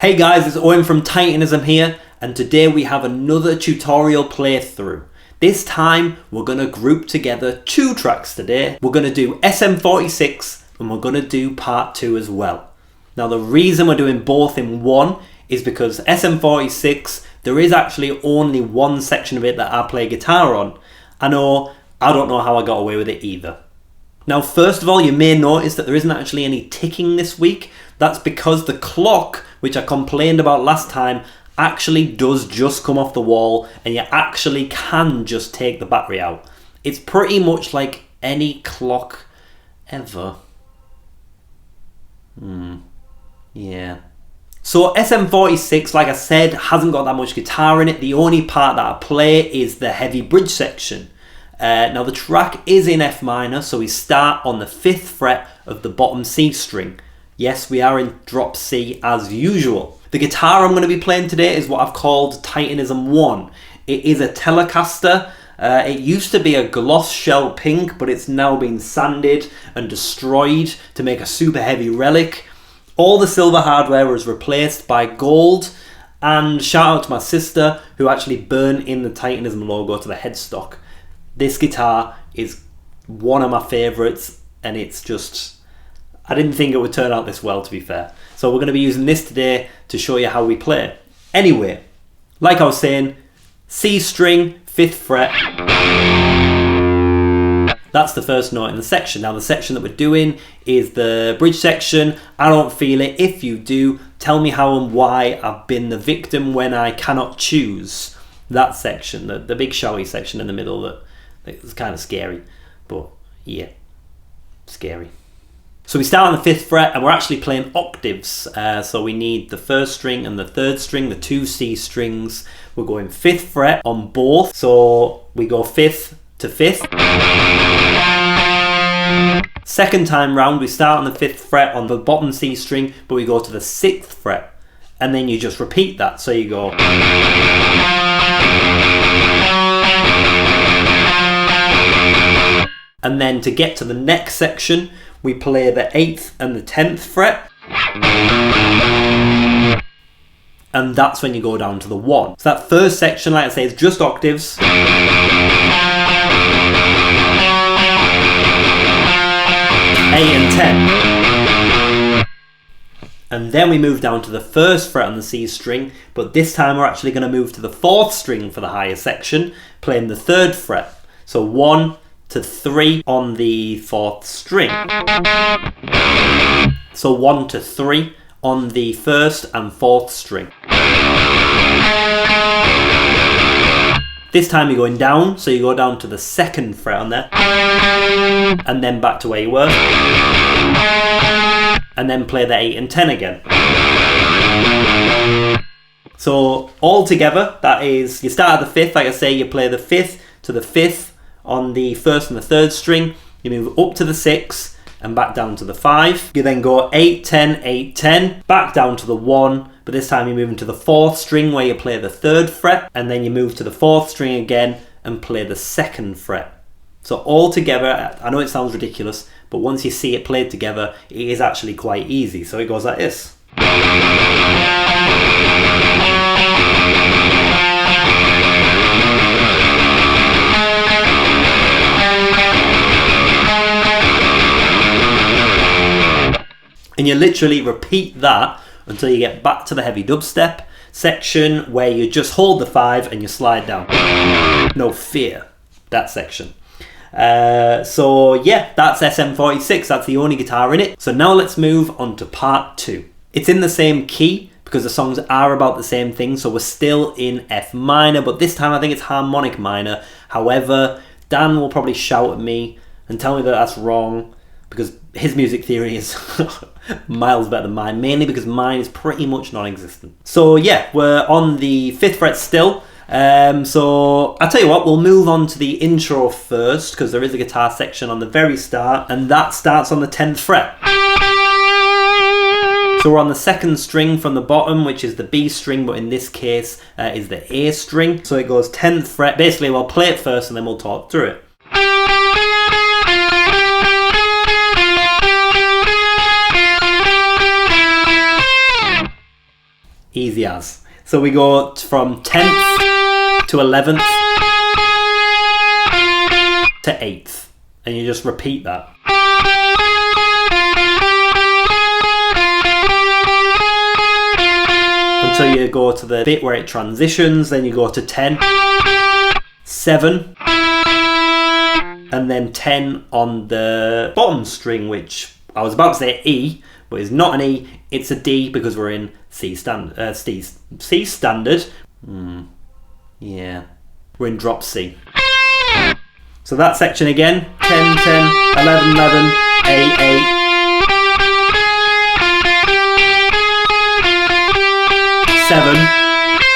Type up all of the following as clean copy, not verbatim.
Hey guys, it's Owen from Titanism here, and today we have another tutorial playthrough. This time we're going to group together two tracks today. We're going to do SM046 and we're going to do part 2 as well. Now the reason we're doing both in one is because SM046, there is actually only one section of it that I play guitar on. I don't know how I got away with it either. Now first of all, you may notice that there isn't actually any ticking this week. That's because the clock, which I complained about last time, actually does just come off the wall and you actually can just take the battery out. It's pretty much like any clock ever. Yeah. So SM046, like I said, hasn't got that much guitar in it. The only part that I play is the heavy bridge section. Now the track is in F minor, so we start on the 5th fret of the bottom C string. Yes, we are in drop C as usual. The guitar I'm going to be playing today is what I've called Titanism 1. It is a Telecaster. It used to be a gloss shell pink, but it's now been sanded and destroyed to make a super heavy relic. All the silver hardware was replaced by gold. And shout out to my sister who actually burned in the Titanism logo to the headstock. This guitar is one of my favourites, and it's just... I didn't think it would turn out this well, to be fair. So we're going to be using this today to show you how we play. Anyway, like I was saying, C string, 5th fret. That's the first note in the section. Now the section that we're doing is the bridge section. I don't feel it. If you do, tell me how and why I've been the victim when I cannot choose. That section, the big showy section in the middle that it's kind of scary. But yeah, scary. So we start on the 5th fret and we're actually playing octaves. So we need the 1st string and the 3rd string, the 2 C strings. We're going 5th fret on both. So we go 5th to 5th. Second time round, we start on the 5th fret on the bottom C string, but we go to the 6th fret. And then you just repeat that. So you go... And then to get to the next section, we play the 8th and the 10th fret. And that's when you go down to the 1. So that first section, like I say, is just octaves. 8 and 10. And then we move down to the 1st fret on the C string, but this time we're actually going to move to the 4th string for the higher section, playing the 3rd fret. So 1 to 3 on the 4th string. So 1 to 3 on the 1st and 4th string. This time you're going down, so you go down to the 2nd fret on there, and then back to where you were, and then play the 8 and 10 again. So all together, that is, you start at the 5th, like I say, you play the 5th to the 5th on the 1st and the 3rd string, you move up to the 6 and back down to the 5. You then go 8, 10, 8, 10, back down to the 1, but this time you move into the 4th string where you play the 3rd fret, and then you move to the 4th string again and play the 2nd fret. So all together, I know it sounds ridiculous, but once you see it played together, it is actually quite easy. So it goes like this. And you literally repeat that until you get back to the heavy dubstep section where you just hold the 5 and you slide down. No fear, that section. So yeah, that's SM046, that's the only guitar in it. So now let's move on to part 2. It's in the same key because the songs are about the same thing, so we're still in F minor, but this time I think it's harmonic minor. However, Dan will probably shout at me and tell me that that's wrong, because his music theory is miles better than mine, mainly because mine is pretty much non-existent. So yeah, we're on the 5th fret still. So I'll tell you what, we'll move on to the intro first, because there is a guitar section on the very start, and that starts on the 10th fret. So we're on the 2nd string from the bottom, which is the B string, but in this case is the A string. So it goes 10th fret. Basically, we'll play it first and then we'll talk through it. Easy as. So we go from 10th to 11th to 8th. And you just repeat that. Until you go to the bit where it transitions, then you go to 10, 7, and then 10 on the bottom string, which I was about to say E, but it's not an E, it's a D because we're in C standard. C standard. Yeah, we're in drop C. So that section again, 10, 10, 11, 11, 8, 8. 7,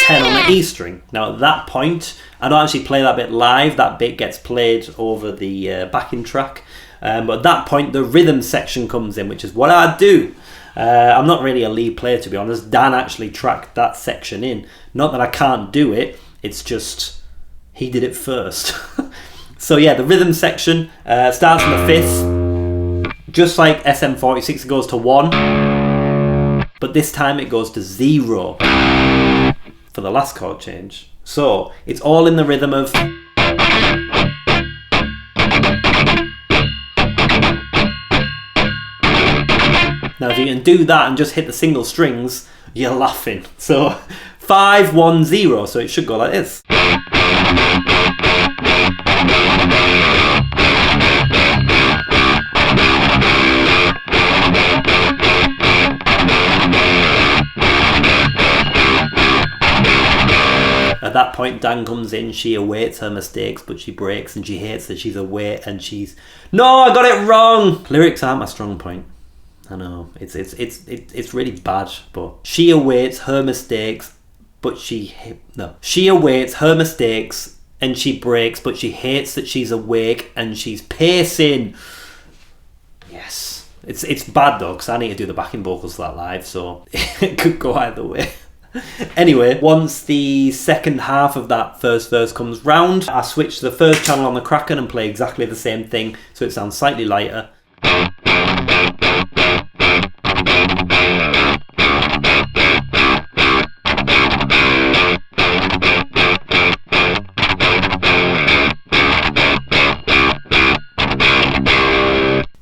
10 on the E string. Now at that point, I don't actually play that bit live, that bit gets played over the backing track. But at that point, the rhythm section comes in, which is what I do. I'm not really a lead player, to be honest. Dan actually tracked that section in. Not that I can't do it, it's just he did it first. So yeah, the rhythm section starts on the 5th. Just like SM046, it goes to 1. But this time it goes to 0 for the last chord change. So it's all in the rhythm of... Now if you can do that and just hit the single strings, you're laughing. So 5, 1, 0, so it should go like this. At that point, Dan comes in, she awaits her mistakes, but she breaks, and she hates that she's away, and she's... No, I got it wrong! Lyrics aren't my strong point. I know, it's really bad, but... She awaits her mistakes, but she... No. She awaits her mistakes, and she breaks, but she hates that she's awake, and she's pacing. Yes. It's bad, though, because I need to do the backing vocals for that live, so it could go either way. Anyway, once the second half of that first verse comes round, I switch to the first channel on the Kraken and play exactly the same thing, so it sounds slightly lighter.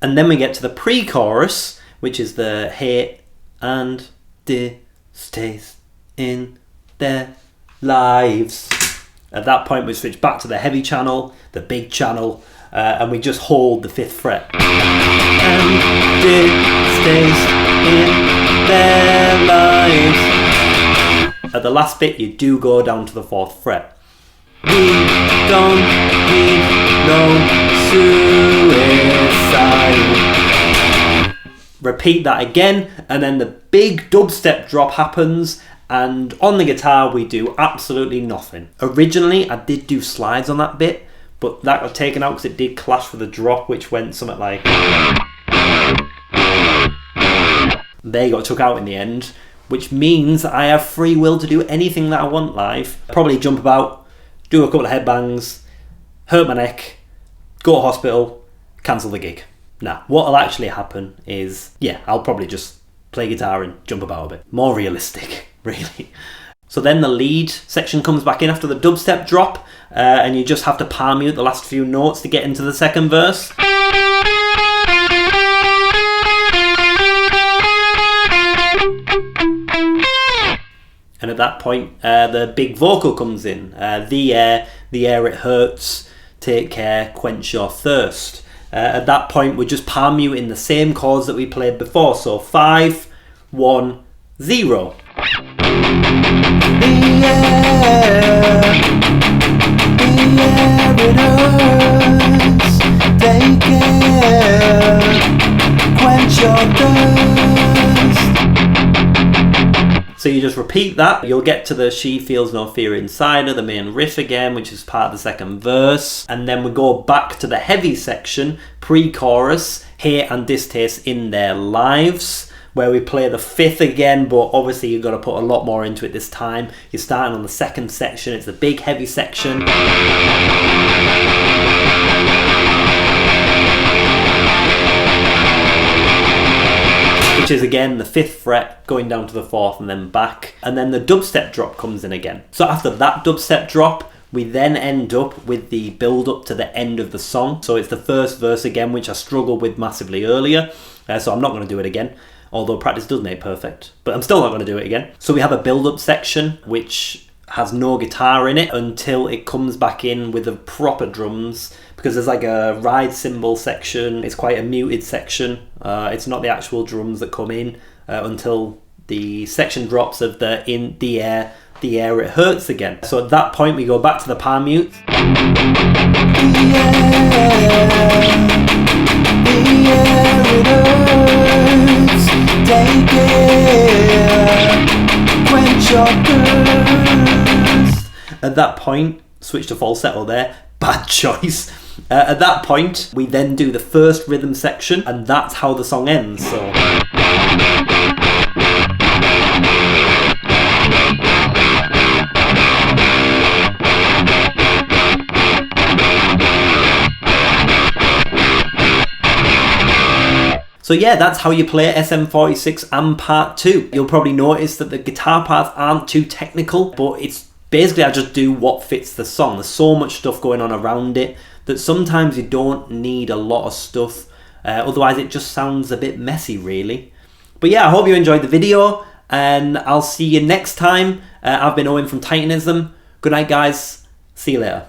And then we get to the pre-chorus, which is the hate and distaste in their lives. At that point we switch back to the heavy channel, the big channel, and we just hold the 5th fret. And distaste in their lives. At the last bit you do go down to the 4th fret. We don't need no suicide. Repeat that again, and then the big dubstep drop happens, and on the guitar we do absolutely nothing. Originally I did do slides on that bit, but that got taken out because it did clash with the drop, which went something like... They got took out in the end, which means I have free will to do anything that I want live. Probably jump about, do a couple of headbangs, hurt my neck, go to hospital, cancel the gig. Nah, what'll actually happen is, yeah, I'll probably just play guitar and jump about a bit. More realistic, really. So then the lead section comes back in after the dubstep drop, and you just have to palm mute the last few notes to get into the second verse. And at that point, the big vocal comes in. The air it hurts, take care, quench your thirst. At that point, we're just palm muting the same chords that we played before. So 5, 1, 0. The air it hurts, take care, quench your thirst. So you just repeat that. You'll get to the She Feels No Fear Inside Her, the main riff again, which is part of the second verse. And then we go back to the heavy section, pre-chorus, hate and distaste in their lives, where we play the 5th again, but obviously you've got to put a lot more into it this time. You're starting on the second section, it's the big heavy section. which is again the 5th fret going down to the 4th and then back. And then the dubstep drop comes in again. So after that dubstep drop, we then end up with the build up to the end of the song. So it's the first verse again, which I struggled with massively earlier. So I'm not going to do it again, although practice does make perfect. But I'm still not going to do it again. So we have a build up section, which has no guitar in it until it comes back in with the proper drums, because there's like a ride cymbal section. It's quite a muted section. It's not the actual drums that come in until the section drops of the in the air it hurts again. So at that point we go back to the palm mute. The air it hurts, take it, quench your thirst. At that point, switch to falsetto there, bad choice. At that point, we then do the first rhythm section, and that's how the song ends. So yeah, that's how you play SM046 and part 2. You'll probably notice that the guitar parts aren't too technical, but it's basically I just do what fits the song. There's so much stuff going on around it that sometimes you don't need a lot of stuff, otherwise it just sounds a bit messy really. But yeah, I hope you enjoyed the video, and I'll see you next time. I've been Owen from Titanism. Good night guys, see you later.